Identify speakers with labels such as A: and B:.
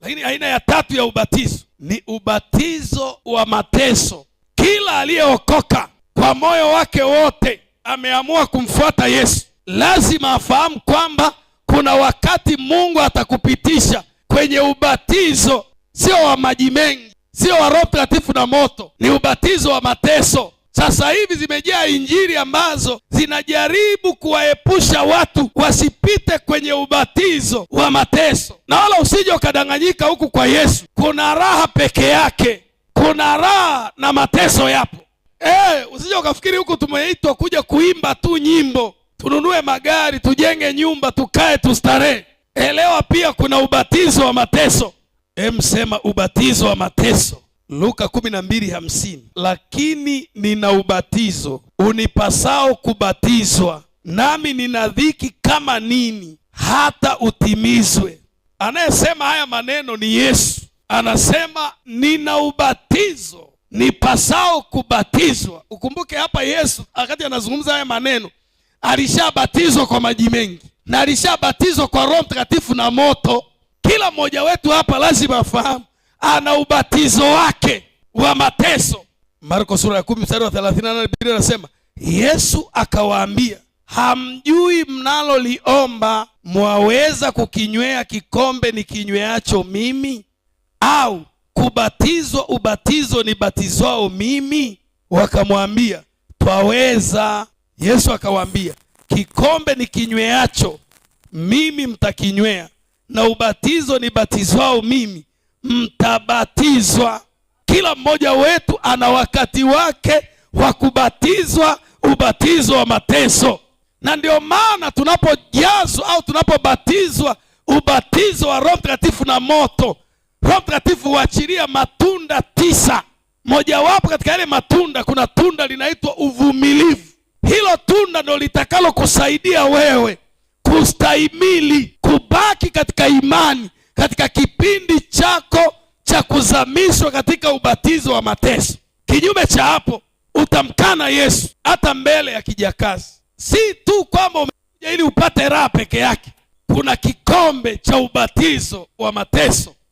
A: Lakini aina ya tatu ya ubatizo ni ubatizo wa mateso. Kila aliyeokoka kwa moyo wake wote ameamua kumfuata Yesu, lazima afahamu kwamba kuna wakati Mungu atakupitisha kwenye ubatizo, sio wa maji mengi, sio wa Roho Mtakatifu na moto, ni ubatizo wa mateso. Sasa hivi zimejaa injili ambazo zinajaribu kuwaepusha watu wasipite kwenye ubatizo wa mateso. Na wala usije ukadanganyika, huku kwa Yesu kuna raha peke yake, kuna raha na mateso yapo. Usije ukafikiri huku tumeitwa kuja kuimba tu nyimbo, tununue magari, tujenge nyumba, tukae tustarehe. Elewa pia kuna ubatizo wa mateso. Sema ubatizo wa mateso. Luka 12:50. Lakini nina ubatizo unipasao kubatizwa, nami nina dhiki kama nini hata utimizwe. Anayesema haya maneno ni Yesu. Anasema nina ubatizo nipasao kubatizwa. Ukumbuke hapa Yesu wakati anazungumza haya maneno alishabatizwa kwa maji mengi na alishabatizwa kwa Roho Mtakatifu na moto. Kila mmoja wetu hapa lazima afahamu ana ubatizo wake wa mateso. Marko sura ya 10:38 Biblia inasema, Yesu akawaambia, hamjui mnaloliomba, mwaweza kukinywea kikombe nikinyweacho mimi, au kubatizwa ubatizo nibatizwao mimi? Wakamwambia, twaweza. Yesu akawaambia, kikombe nikinyweacho mimi mtakinywea, na ubatizo nibatizwao mimi mtabatizwa. Kila mmoja wetu ana wakati wake wa kubatizwa ubatizo wa mateso. Na ndio maana tunapojazwa au tunapobatizwa ubatizo wa Roho Mtakatifu na moto, Roho Mtakatifu huachilia matunda 9. Mojawapo katika yale matunda kuna tunda linaitwa uvumilivu. Hilo tunda ndio litakalo kusaidia wewe kustahimili, kubaki katika imani katika kipindi chako cha kuzamishwa katika ubatizo wa mateso. Kinyume cha hapo utamkana Yesu hata mbele ya kijakazi. Si tu kwamba umekuja ili upate raha peke yake, kuna kikombe cha ubatizo wa mateso.